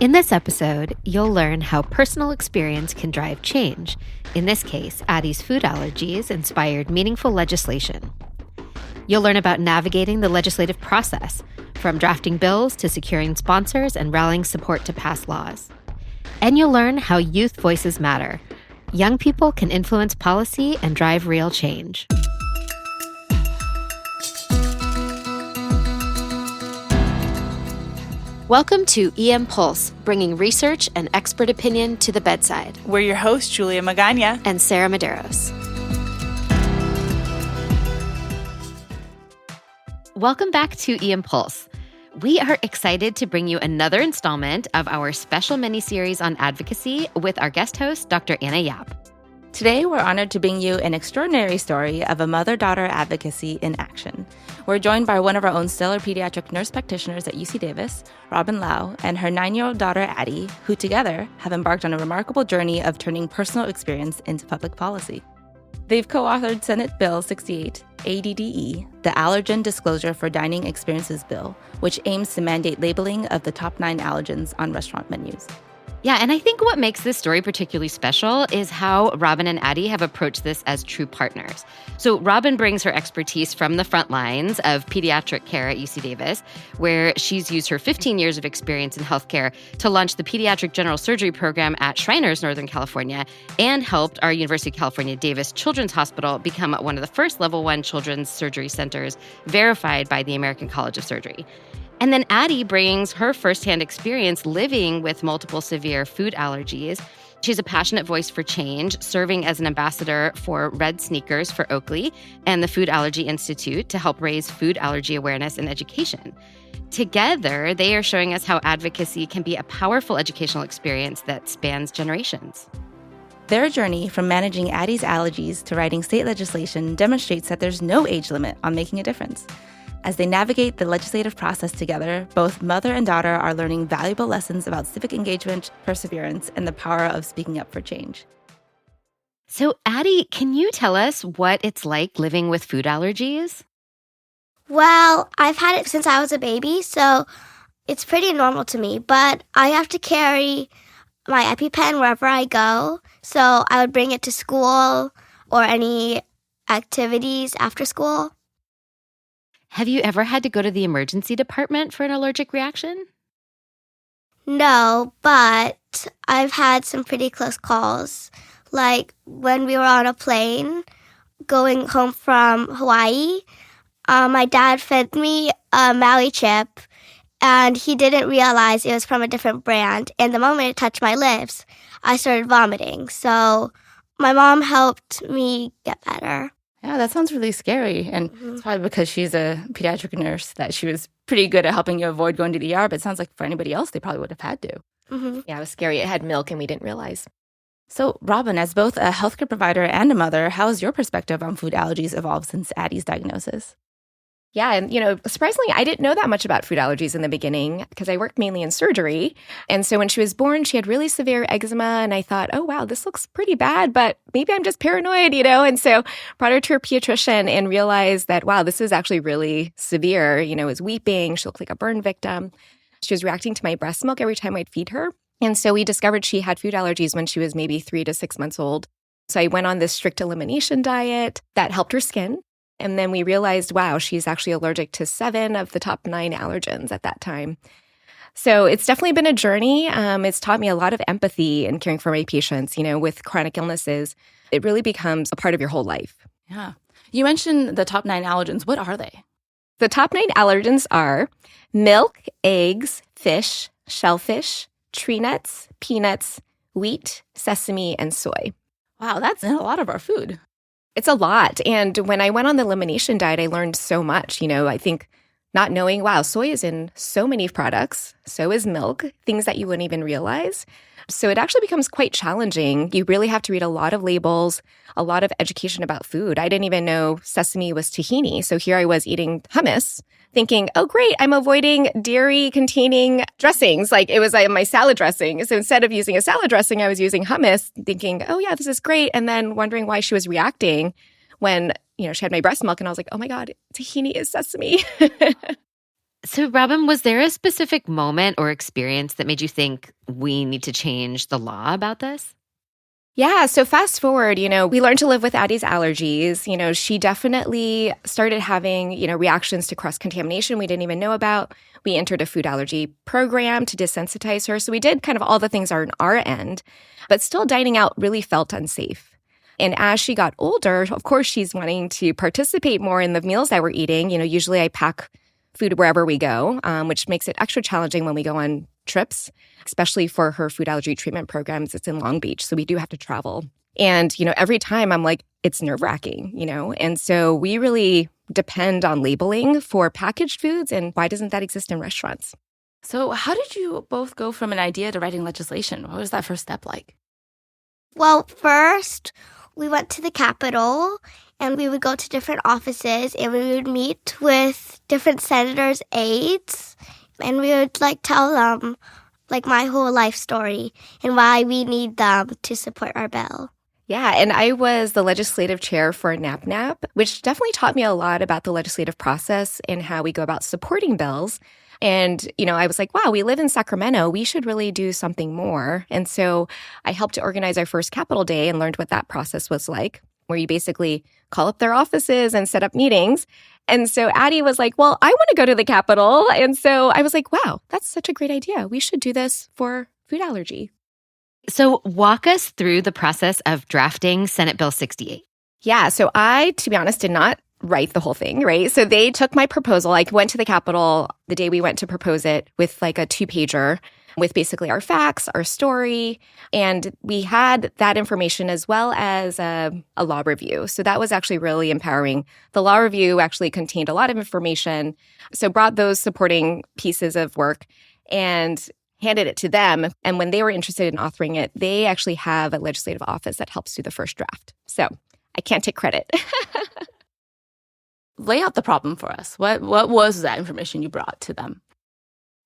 In this episode, you'll learn how personal experience can drive change. In this case, Addie's food allergies inspired meaningful legislation. You'll learn about navigating the legislative process, from drafting bills to securing sponsors and rallying support to pass laws. And you'll learn how youth voices matter. Young people can influence policy and drive real change. Welcome to EM Pulse, bringing research and expert opinion to the bedside. We're your hosts, Julia Magana and Sarah Medeiros. Welcome back to EM Pulse. We are excited to bring you another installment of our special mini-series on advocacy with our guest host, Dr. Anna Yap. Today, we're honored to bring you an extraordinary story of a mother-daughter advocacy in action. We're joined by one of our own stellar pediatric nurse practitioners at UC Davis, Robyn Lao, and her 9-year-old daughter, Addie, who together have embarked on a remarkable journey of turning personal experience into public policy. They've co-authored Senate Bill 68, ADDE, the Allergen Disclosure for Dining Experiences Bill, which aims to mandate labeling of the top 9 allergens on restaurant menus. Yeah, and I think what makes this story particularly special is how Robyn and Addie have approached this as true partners. So Robyn brings her expertise from the front lines of pediatric care at UC Davis, where she's used her 15 years of experience in healthcare to launch the Pediatric General Surgery Program at Shriners, Northern California, and helped our University of California Davis Children's Hospital become one of the first Level 1 children's surgery centers verified by the American College of Surgery. And then Addie brings her firsthand experience living with multiple severe food allergies. She's a passionate voice for change, serving as an ambassador for Red Sneakers for Oakley and the Food Allergy Institute to help raise food allergy awareness and education. Together, they are showing us how advocacy can be a powerful educational experience that spans generations. Their journey from managing Addie's allergies to writing state legislation demonstrates that there's no age limit on making a difference. As they navigate the legislative process together, both mother and daughter are learning valuable lessons about civic engagement, perseverance, and the power of speaking up for change. So, Addie, can you tell us what it's like living with food allergies? Well, I've had it since I was a baby, so it's pretty normal to me. But I have to carry my EpiPen wherever I go, so I would bring it to school or any activities after school. Have you ever had to go to the emergency department for an allergic reaction? No, but I've had some pretty close calls. Like when we were on a plane going home from Hawaii, my dad fed me a Maui chip, and he didn't realize it was from a different brand. And the moment it touched my lips, I started vomiting. So my mom helped me get better. Yeah, that sounds really scary. And It's probably because she's a pediatric nurse that she was pretty good at helping you avoid going to the ER. But it sounds like for anybody else, they probably would have had to. Yeah, it was scary. It had milk and we didn't realize. So, Robyn, as both a healthcare provider and a mother, how has your perspective on food allergies evolved since Addie's diagnosis? Yeah, and surprisingly, I didn't know that much about food allergies in the beginning because I worked mainly in surgery. And so when she was born, she had really severe eczema. And I thought, oh, wow, this looks pretty bad, but maybe I'm just paranoid, And so brought her to her pediatrician and realized that, wow, this is actually really severe. Was weeping. She looked like a burn victim. She was reacting to my breast milk every time I'd feed her. And so we discovered she had food allergies when she was maybe 3 to 6 months old. So I went on this strict elimination diet that helped her skin. And then we realized, wow, she's actually allergic to 7 of the top 9 allergens at that time. So it's definitely been a journey. It's taught me a lot of empathy in caring for my patients, with chronic illnesses. It really becomes a part of your whole life. Yeah. You mentioned the top 9 allergens. What are they? The top 9 allergens are milk, eggs, fish, shellfish, tree nuts, peanuts, wheat, sesame, and soy. Wow, that's in a lot of our food. It's a lot. And when I went on the elimination diet, I learned so much. I think not knowing, wow, soy is in so many products. So is milk, things that you wouldn't even realize. So it actually becomes quite challenging. You really have to read a lot of labels, a lot of education about food. I didn't even know sesame was tahini. So here I was eating hummus, thinking, oh, great, I'm avoiding dairy-containing dressings. Like it was my salad dressing. So instead of using a salad dressing, I was using hummus, thinking, oh, yeah, this is great. And then wondering why she was reacting when, she had my breast milk. And I was like, oh, my God, tahini is sesame. So, Robyn, was there a specific moment or experience that made you think we need to change the law about this? Yeah, so fast forward, we learned to live with Addie's allergies. She definitely started having, reactions to cross-contamination we didn't even know about. We entered a food allergy program to desensitize her. So we did kind of all the things on our end, but still dining out really felt unsafe. And as she got older, of course, she's wanting to participate more in the meals that we're eating. Usually I pack food wherever we go, which makes it extra challenging when we go on trips, especially for her food allergy treatment programs. It's in Long Beach, so we do have to travel. And, every time I'm like, it's nerve-wracking, And so we really depend on labeling for packaged foods. And why doesn't that exist in restaurants? So how did you both go from an idea to writing legislation? What was that first step like? Well, first, we went to the Capitol, and we would go to different offices, and we would meet with different senators' aides, and we would, tell them, my whole life story and why we need them to support our bill. Yeah, and I was the legislative chair for NAPNAP, which definitely taught me a lot about the legislative process and how we go about supporting bills. And, I was like, wow, we live in Sacramento. We should really do something more. And so I helped to organize our first Capitol Day and learned what that process was like, where you basically call up their offices and set up meetings. And so Addie was like, well, I want to go to the Capitol. And so I was like, wow, that's such a great idea. We should do this for food allergy. So walk us through the process of drafting Senate Bill 68. Yeah, so I, to be honest, did not write the whole thing, right? So they took my proposal. I went to the Capitol the day we went to propose it with a 2-pager with basically our facts, our story, and we had that information as well as a law review. So that was actually really empowering. The law review actually contained a lot of information, so brought those supporting pieces of work and handed it to them. And when they were interested in authoring it, they actually have a legislative office that helps do the first draft. So I can't take credit. Lay out the problem for us. What was that information you brought to them?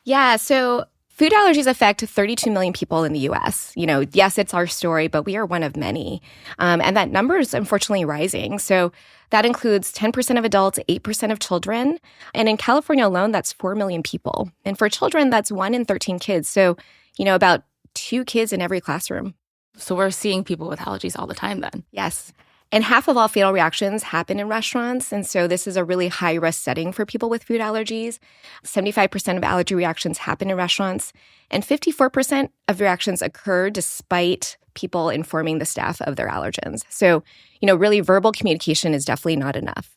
Yeah, so food allergies affect 32 million people in the U.S. Yes, it's our story, but we are one of many. And that number is unfortunately rising. So that includes 10% of adults, 8% of children. And in California alone, that's 4 million people. And for children, that's 1 in 13 kids. So, about 2 kids in every classroom. So we're seeing people with allergies all the time then? Yes. And half of all fatal reactions happen in restaurants. And so this is a really high-risk setting for people with food allergies. 75% of allergy reactions happen in restaurants. And 54% of reactions occur despite people informing the staff of their allergens. So, really verbal communication is definitely not enough.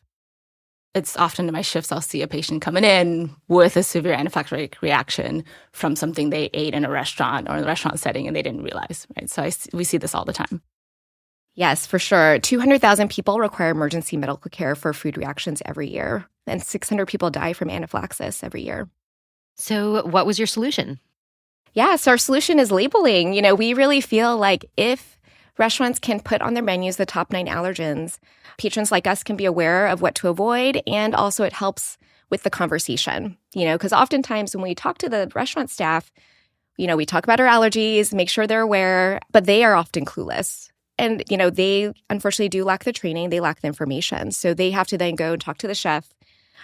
It's often in my shifts, I'll see a patient coming in with a severe anaphylactic reaction from something they ate in a restaurant or in the restaurant setting and they didn't realize, right? So we see this all the time. Yes, for sure. 200,000 people require emergency medical care for food reactions every year, and 600 people die from anaphylaxis every year. So what was your solution? Yes, our solution is labeling. We really feel like if restaurants can put on their menus the top 9 allergens, patrons like us can be aware of what to avoid, and also it helps with the conversation, because oftentimes when we talk to the restaurant staff, we talk about our allergies, make sure they're aware, but they are often clueless. And, they unfortunately do lack the training. They lack the information. So they have to then go and talk to the chef.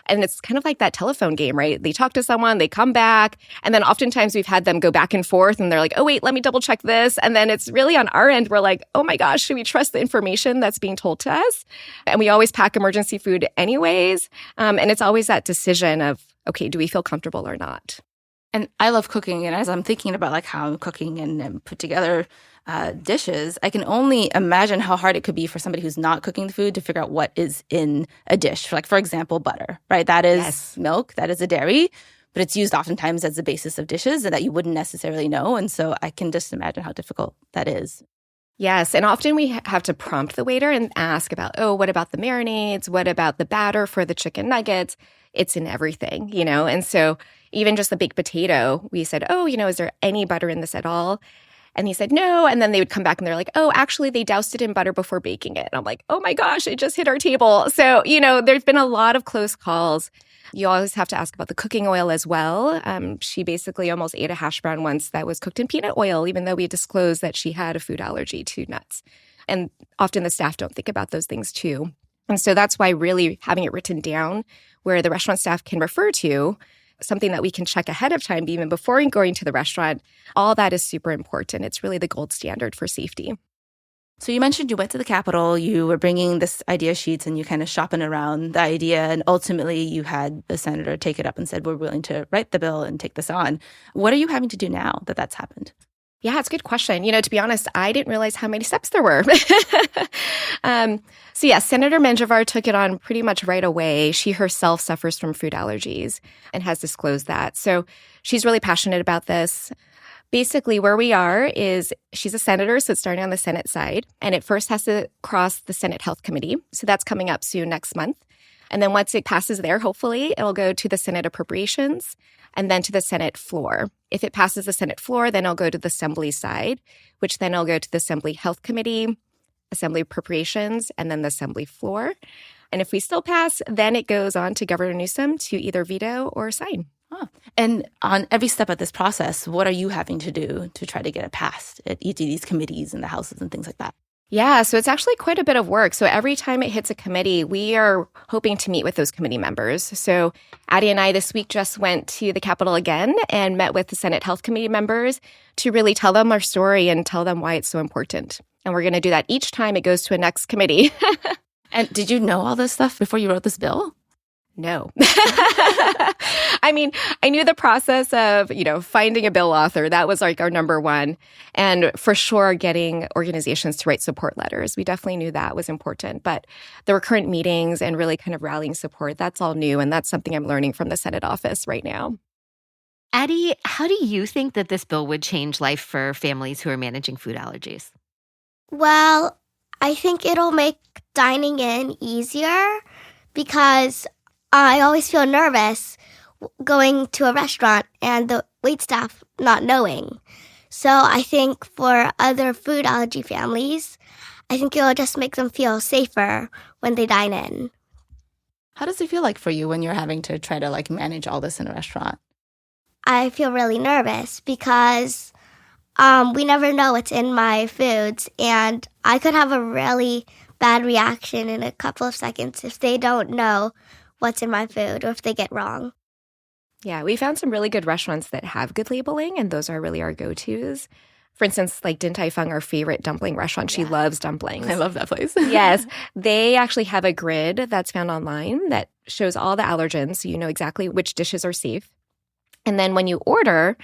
And it's kind of like that telephone game, right? They talk to someone, they come back. And then oftentimes we've had them go back and forth and they're like, oh, wait, let me double check this. And then it's really on our end, we're like, oh my gosh, should we trust the information that's being told to us? And we always pack emergency food anyways. And it's always that decision of, okay, do we feel comfortable or not? And I love cooking. And as I'm thinking about how I'm cooking and put together dishes, I can only imagine how hard it could be for somebody who's not cooking the food to figure out what is in a dish. For example, butter, right? That is milk, that is a dairy, but it's used oftentimes as the basis of dishes that you wouldn't necessarily know. And so I can just imagine how difficult that is. Yes, and often we have to prompt the waiter and ask about, what about the marinades? What about the batter for the chicken nuggets? It's in everything, And so even just the baked potato, we said, is there any butter in this at all? And he said, no. And then they would come back and they're like, actually, they doused it in butter before baking it. And I'm like, oh my gosh, it just hit our table. So, there's been a lot of close calls. You always have to ask about the cooking oil as well. She basically almost ate a hash brown once that was cooked in peanut oil, even though we disclosed that she had a food allergy to nuts. And often the staff don't think about those things too. And so that's why really having it written down where the restaurant staff can refer to something that we can check ahead of time, even before going to the restaurant, all that is super important. It's really the gold standard for safety. So you mentioned you went to the Capitol, you were bringing this idea sheets and you kind of shopping around the idea. And ultimately you had the senator take it up and said, we're willing to write the bill and take this on. What are you having to do now that that's happened? Yeah, it's a good question. To be honest, I didn't realize how many steps there were. Senator Menjivar took it on pretty much right away. She herself suffers from food allergies and has disclosed that. So she's really passionate about this. Basically, where we are is she's a senator, so it's starting on the Senate side. And it first has to cross the Senate Health Committee. So that's coming up soon next month. And then once it passes there, hopefully, it'll go to the Senate Appropriations and then to the Senate floor. If it passes the Senate floor, then it'll go to the Assembly side, which then it'll go to the Assembly Health Committee, Assembly Appropriations, and then the Assembly floor. And if we still pass, then it goes on to Governor Newsom to either veto or sign. Oh. And on every step of this process, what are you having to do to try to get it passed at each of these committees and the houses and things like that? Yeah, so it's actually quite a bit of work. So every time it hits a committee, we are hoping to meet with those committee members. So Addie and I this week just went to the Capitol again and met with the Senate Health Committee members to really tell them our story and tell them why it's so important. And we're going to do that each time it goes to a next committee. And did you know all this stuff before you wrote this bill? No. I mean, I knew the process of, finding a bill author. That was like our number one. And for sure, getting organizations to write support letters. We definitely knew that was important. But the recurrent meetings and really kind of rallying support, that's all new. And that's something I'm learning from the Senate office right now. Addie, how do you think that this bill would change life for families who are managing food allergies? Well, I think it'll make dining in easier because I always feel nervous going to a restaurant and the waitstaff not knowing. So I think for other food allergy families, I think it'll just make them feel safer when they dine in. How does it feel like for you when you're having to try to manage all this in a restaurant? I feel really nervous because we never know what's in my foods, and I could have a really bad reaction in a couple of seconds if they don't know what's in my food or if they get wrong. Yeah, we found some really good restaurants that have good labeling, and those are really our go-tos. For instance, like Din Tai Fung, our favorite dumpling restaurant, she loves dumplings. I love that place. Yes. They actually have a grid that's found online that shows all the allergens, so you know exactly which dishes are safe. And then when you order,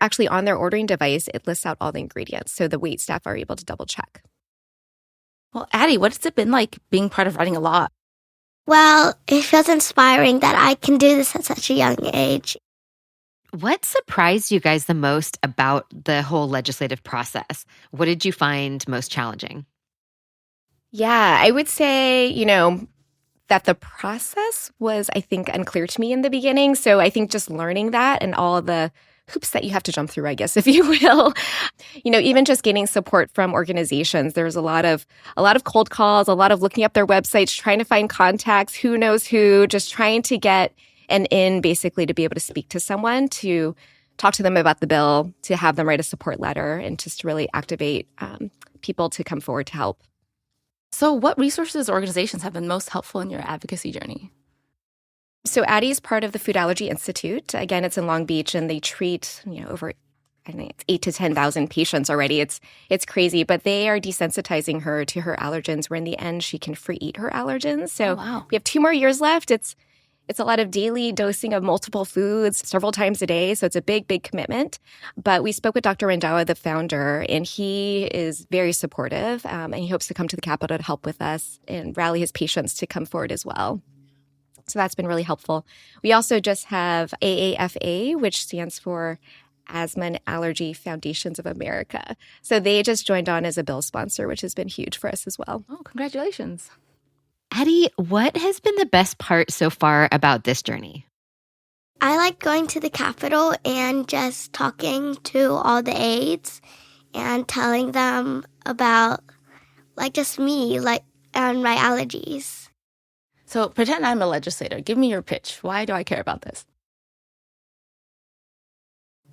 actually on their ordering device, it lists out all the ingredients, so the waitstaff are able to double-check. Well, Addie, what's it been like being part of writing a law? Well, it feels inspiring that I can do this at such a young age. What surprised you guys the most about the whole legislative process? What did you find most challenging? Yeah, I would say, that the process was, I think, unclear to me in the beginning. So I think just learning that and all the hoops that you have to jump through, I guess, if you will. Even just getting support from organizations. There's a lot of cold calls, a lot of looking up their websites, trying to find contacts, who knows who, just trying to get an in basically to be able to speak to someone, to talk to them about the bill, to have them write a support letter, and just to really activate people to come forward to help. So what resources or organizations have been most helpful in your advocacy journey? So Addie is part of the Food Allergy Institute. Again, it's in Long Beach, and they treat, over, I think it's 8,000 to 10,000 patients already. It's crazy, but they are desensitizing her to her allergens, where in the end, she can free eat her allergens. So we have 2 more years left. It's a lot of daily dosing of multiple foods several times a day. So it's a big, big commitment. But we spoke with Dr. Randhawa, the founder, and he is very supportive. And he hopes to come to the Capitol to help with us and rally his patients to come forward as well. So that's been really helpful. We also just have AAFA, which stands for Asthma and Allergy Foundations of America. So they just joined on as a bill sponsor, which has been huge for us as well. Oh, congratulations. Addie, what has been the best part so far about this journey? I like going to the Capitol and just talking to all the aides and telling them about just me and my allergies. So pretend I'm a legislator. Give me your pitch. Why do I care about this?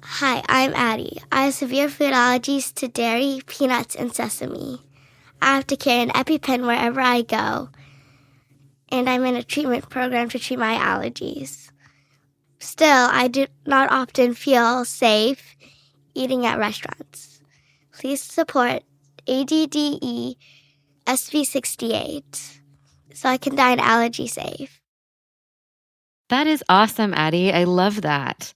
Hi, I'm Addie. I have severe food allergies to dairy, peanuts, and sesame. I have to carry an EpiPen wherever I go. And I'm in a treatment program to treat my allergies. Still, I do not often feel safe eating at restaurants. Please support ADDE SV68 so I can dine allergy safe. That is awesome, Addie. I love that.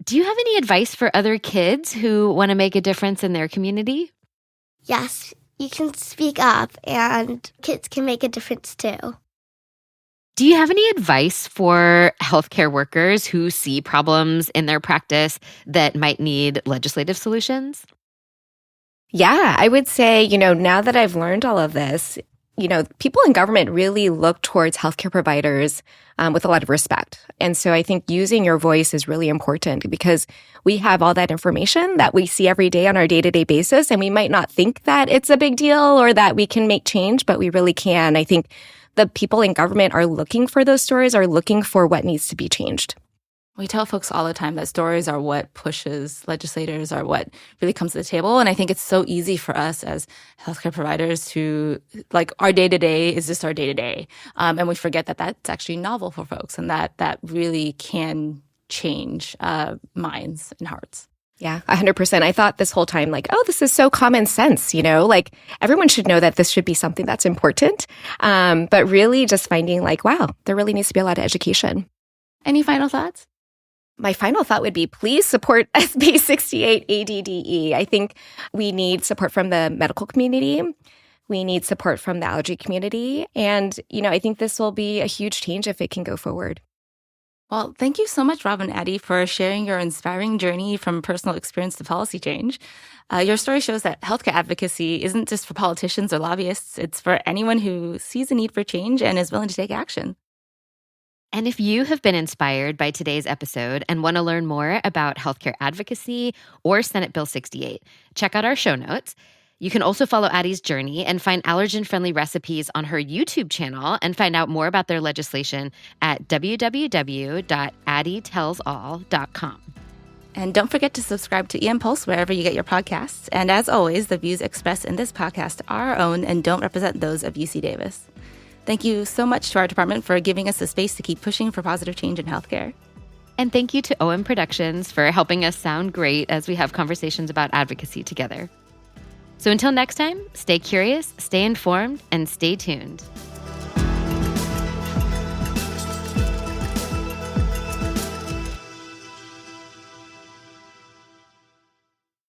Do you have any advice for other kids who want to make a difference in their community? Yes, you can speak up and kids can make a difference too. Do you have any advice for healthcare workers who see problems in their practice that might need legislative solutions? Yeah, I would say, now that I've learned all of this, people in government really look towards healthcare providers with a lot of respect. And so I think using your voice is really important because we have all that information that we see every day on our day-to-day basis, and we might not think that it's a big deal or that we can make change, but we really can. I think the people in government are looking for those stories, are looking for what needs to be changed. We tell folks all the time that stories are what pushes legislators, are what really comes to the table. And I think it's so easy for us as healthcare providers to, our day-to-day is just our day-to-day. And we forget that that's actually novel for folks and that really can change minds and hearts. Yeah, 100%. I thought this whole time, this is so common sense, everyone should know that this should be something that's important. But really just finding wow, there really needs to be a lot of education. Any final thoughts? My final thought would be, please support SB 68 ADDE. I think we need support from the medical community. We need support from the allergy community. And, I think this will be a huge change if it can go forward. Well, thank you so much, Robyn and Addie, for sharing your inspiring journey from personal experience to policy change. Your story shows that healthcare advocacy isn't just for politicians or lobbyists. It's for anyone who sees a need for change and is willing to take action. And if you have been inspired by today's episode and want to learn more about healthcare advocacy or Senate Bill 68, check out our show notes. You can also follow Addie's journey and find allergen-friendly recipes on her YouTube channel and find out more about their legislation at www.addietellsall.com. And don't forget to subscribe to EM Pulse wherever you get your podcasts. And as always, the views expressed in this podcast are our own and don't represent those of UC Davis. Thank you so much to our department for giving us the space to keep pushing for positive change in healthcare. And thank you to OM Productions for helping us sound great as we have conversations about advocacy together. So until next time, stay curious, stay informed, and stay tuned.